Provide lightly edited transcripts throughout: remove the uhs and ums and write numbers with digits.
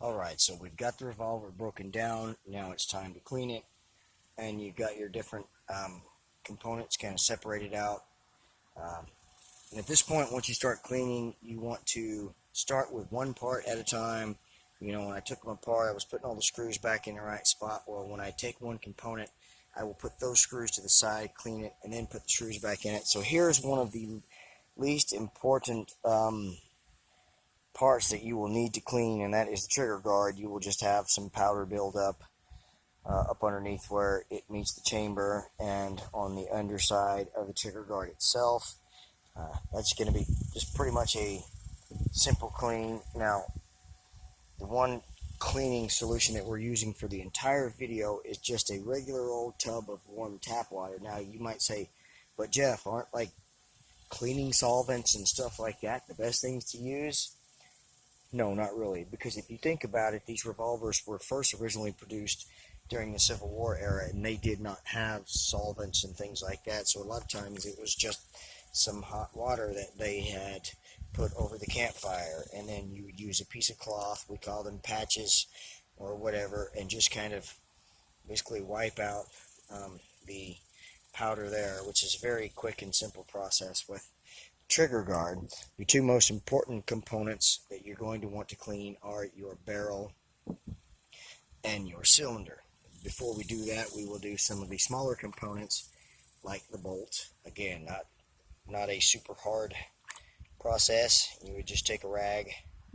Alright, so we've got the revolver broken down. Now it's time to clean it. And you've got your different components kind of separated out. Um, and at this point, once you start cleaning, you want to start with one part at a time. You know, when I took them apart, I was putting all the screws back in the right spot. Well, when I take one component, I will put those screws to the side, clean it, and then put the screws back in it. So here's one of the least important parts that you will need to clean, and that is the trigger guard. You will just have some powder build up underneath where it meets the chamber and on the underside of the trigger guard itself. That's going to be just pretty much a simple clean. Now, the one cleaning solution that we're using for the entire video is just a regular old tub of warm tap water. Now, you might say, but Jeff, aren't like cleaning solvents and stuff like that the best things to use? No, not really, because if you think about it, these revolvers were first originally produced during the Civil War era, and they did not have solvents and things like that, so a lot of times it was just some hot water that they had put over the campfire, and then you would use a piece of cloth, we call them patches or whatever, and just kind of basically wipe out the powder there, which is a very quick and simple process. With trigger guard, your two most important components that you're going to want to clean are your barrel and your cylinder. Before we do that, we will do some of the smaller components like the bolt. Again, not a super hard process. You would just take a rag,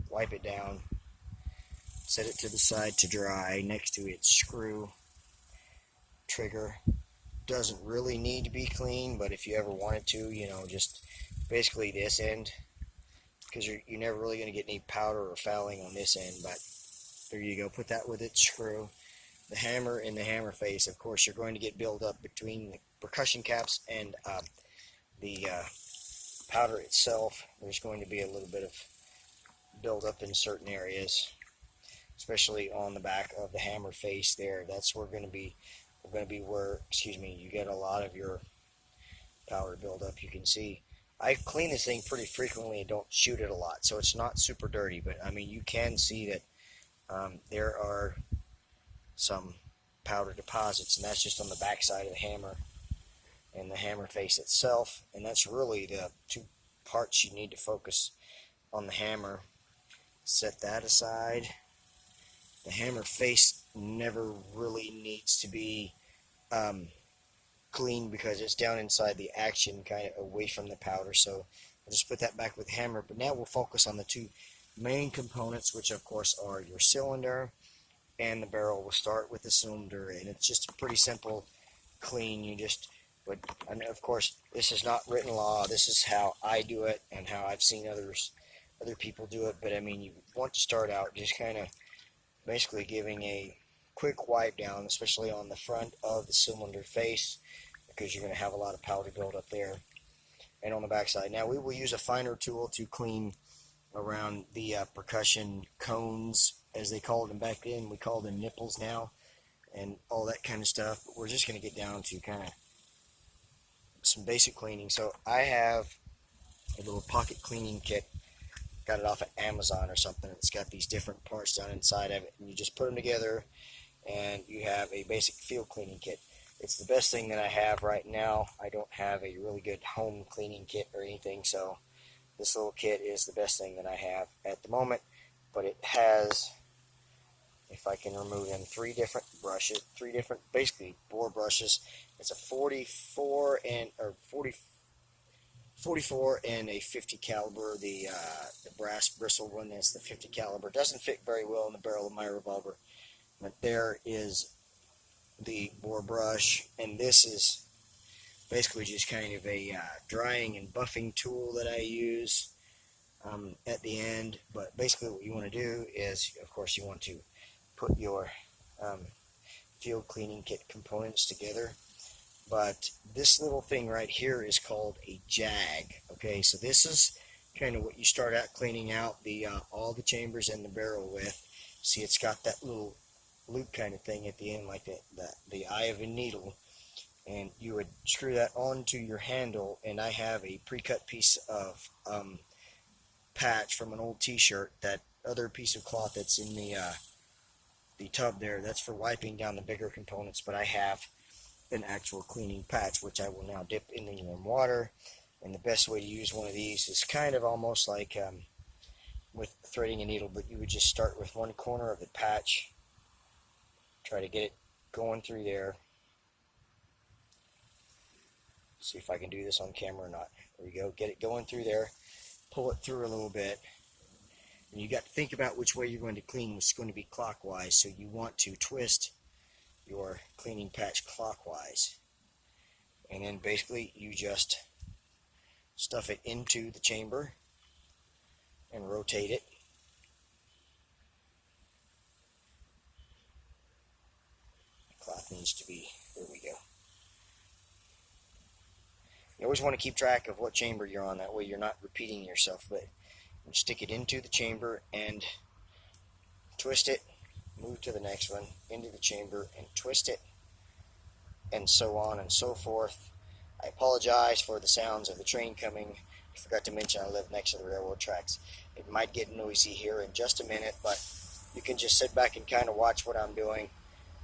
wipe it down, set it to the side to dry next to its screw. Trigger doesn't really need to be clean, but if you ever wanted to, you know, just basically this end, because you're never really going to get any powder or fouling on this end, but there you go. Put that with its screw. The hammer and the hammer face, of course, you're going to get build up between the percussion caps and the powder itself. There's going to be a little bit of build up in certain areas, especially on the back of the hammer face there. That's where you get a lot of your powder build up. You can see I clean this thing pretty frequently and don't shoot it a lot, so it's not super dirty, but I mean, you can see that there are some powder deposits, and that's just on the back side of the hammer and the hammer face itself. And that's really the two parts you need to focus on. The hammer, set that aside. The hammer face never really needs to be clean because it's down inside the action, kind of away from the powder, so I'll just put that back with the hammer. But now we'll focus on the two main components, which of course are your cylinder and the barrel. We'll start with the cylinder, and it's just a pretty simple clean. And of course, this is not written law. This is how I do it and how I've seen other people do it. But I mean, you want to start out just kind of basically giving a quick wipe down, especially on the front of the cylinder face, because you're going to have a lot of powder build up there, and on the back side. Now we will use a finer tool to clean around the percussion cones, as they called them back then. We call them nipples now, and all that kind of stuff. But we're just going to get down to kind of some basic cleaning. So I have a little pocket cleaning kit. Got it off of Amazon or something. It's got these different parts down inside of it, and you just put them together, and you have a basic field cleaning kit. It's the best thing that I have right now. I don't have a really good home cleaning kit or anything, so this little kit is the best thing that I have at the moment. But it has, if I can remove them, three different basically bore brushes. It's a 44 and a 50 caliber. The brass bristle one is the 50 caliber. Doesn't fit very well in the barrel of my revolver. But there is the bore brush, and this is basically just kind of a drying and buffing tool that I use at the end. But basically what you want to do is, of course, you want to put your field cleaning kit components together. But this little thing right here is called a jag. Okay, so this is kind of what you start out cleaning out the all the chambers and the barrel with. See, it's got that little loop kind of thing at the end, like the eye of a needle, and you would screw that onto your handle. And I have a pre-cut piece of patch from an old t-shirt that other piece of cloth that's in the tub there, that's for wiping down the bigger components, but I have an actual cleaning patch, which I will now dip in the warm water. And the best way to use one of these is kind of almost like with threading a needle, but you would just start with one corner of the patch, try to get it going through there. See if I can do this on camera or not. There we go. Get it going through there. Pull it through a little bit. And you got to think about which way you're going to clean. It's going to be clockwise, so you want to twist your cleaning patch clockwise. And then basically you just stuff it into the chamber and rotate it. The cloth needs to be, there we go. You always want to keep track of what chamber you're on, that way you're not repeating yourself, but you stick it into the chamber and twist it, move to the next one, into the chamber and twist it, and so on and so forth. I apologize for the sounds of the train coming. I forgot to mention I live next to the railroad tracks. It might get noisy here in just a minute, but you can just sit back and kind of watch what I'm doing,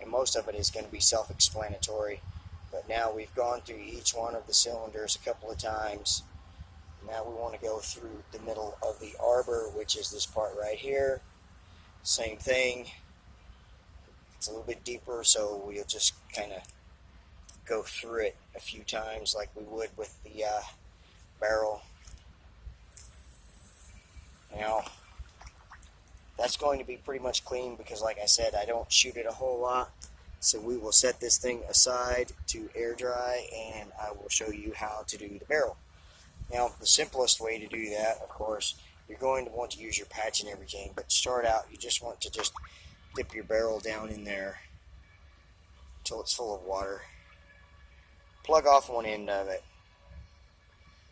and most of it is going to be self-explanatory. But now we've gone through each one of the cylinders a couple of times. Now we want to go through the middle of the arbor, which is this part right here. Same thing. It's a little bit deeper, so we'll just kind of go through it a few times like we would with the barrel. Now, that's going to be pretty much clean because, like I said, I don't shoot it a whole lot. So we will set this thing aside to air dry, and I will show you how to do the barrel. Now, the simplest way to do that, of course, you're going to want to use your patch and everything, but to start out, you just want to just dip your barrel down in there until it's full of water. Plug off one end of it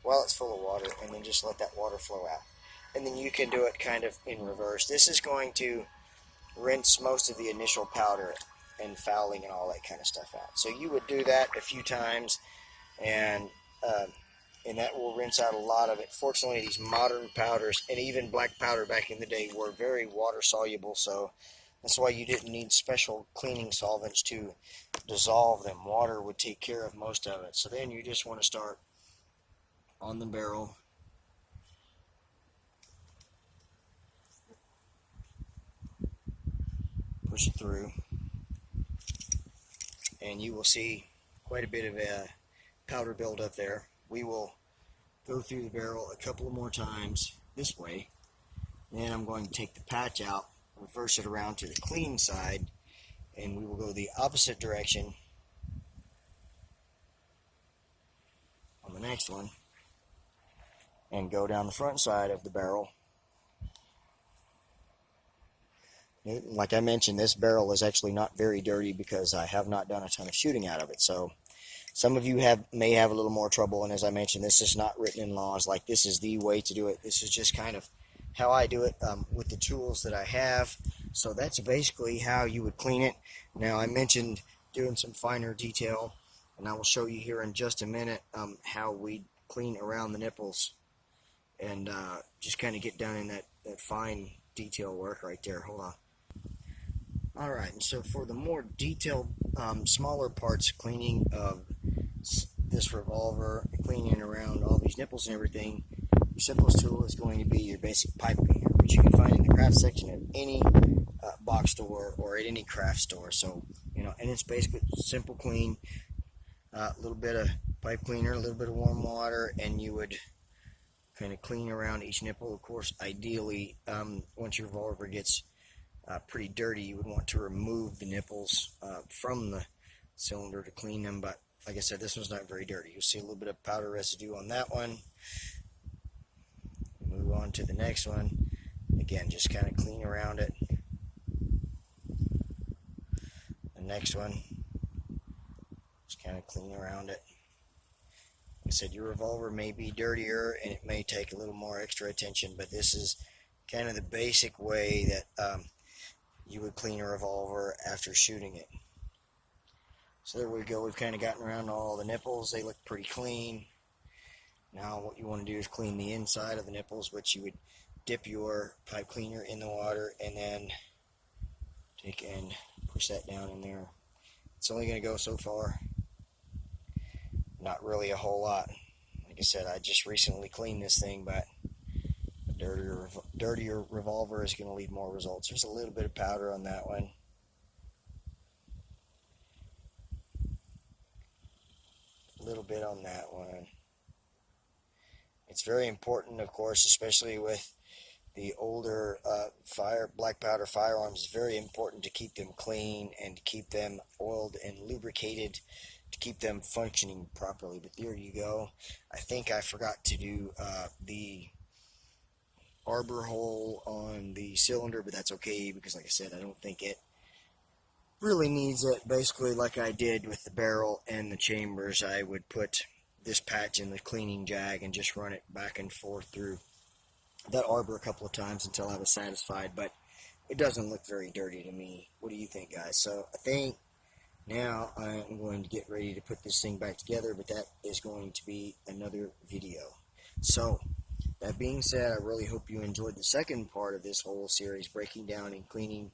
while it's full of water, and then just let that water flow out. And then you can do it kind of in reverse. This is going to rinse most of the initial powder and fouling and all that kind of stuff out. So you would do that a few times, and that will rinse out a lot of it. Fortunately, these modern powders, and even black powder back in the day, were very water soluble, so that's why you didn't need special cleaning solvents to dissolve them. Water would take care of most of it. So then you just want to start on the barrel. Push it through, and you will see quite a bit of powder buildup there. We will go through the barrel a couple of more times this way. Then I'm going to take the patch out, reverse it around to the clean side, and we will go the opposite direction on the next one and go down the front side of the barrel. Like I mentioned, this barrel is actually not very dirty because I have not done a ton of shooting out of it. So some of you may have a little more trouble, and as I mentioned, this is not written in laws like this is the way to do it. This is just kind of how I do it with the tools that I have. So that's basically how you would clean it. Now, I mentioned doing some finer detail, and I will show you here in just a minute how we clean around the nipples and just kind of get down in that fine detail work right there. Hold on. Alright, and so for the more detailed, smaller parts cleaning of this revolver, cleaning around all these nipples and everything, your simplest tool is going to be your basic pipe cleaner, which you can find in the craft section of any box store or at any craft store. So, and it's basically simple clean, a little bit of pipe cleaner, a little bit of warm water, and you would kind of clean around each nipple. Of course, ideally, once your revolver gets pretty dirty, you would want to remove the nipples from the cylinder to clean them, but like I said, this one's not very dirty. You'll see a little bit of powder residue on that one. Move on to the next one. Again, just kind of clean around it. The next one, just kind of clean around it. Like I said, your revolver may be dirtier and it may take a little more extra attention, but this is kind of the basic way that you would clean a revolver after shooting it. So there we go. We've kind of gotten around all the nipples. They look pretty clean. Now what you want to do is clean the inside of the nipples, which you would dip your pipe cleaner in the water and then take and push that down in there. It's only going to go so far. Not really a whole lot. Like I said, I just recently cleaned this thing, but a dirtier revolver is going to leave more results. There's a little bit of powder on that one. A little bit on that one. It's very important, of course, especially with the older black powder firearms. It's very important to keep them clean and to keep them oiled and lubricated to keep them functioning properly. But there you go. I think I forgot to do the arbor hole on the cylinder, but that's okay because, like I said, I don't think it really needs it. Basically, like I did with the barrel and the chambers, I would put this patch in the cleaning jag and just run it back and forth through that arbor a couple of times until I was satisfied, but it doesn't look very dirty to me. What do you think, guys? So I think now I'm going to get ready to put this thing back together, but that is going to be another video. So that being said, I really hope you enjoyed the second part of this whole series, breaking down and cleaning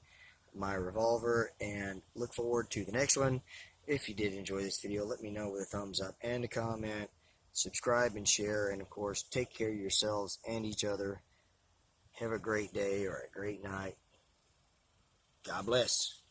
my revolver, and look forward to the next one. If you did enjoy this video, let me know with a thumbs up and a comment. Subscribe and share, and of course, take care of yourselves and each other. Have a great day or a great night. God bless.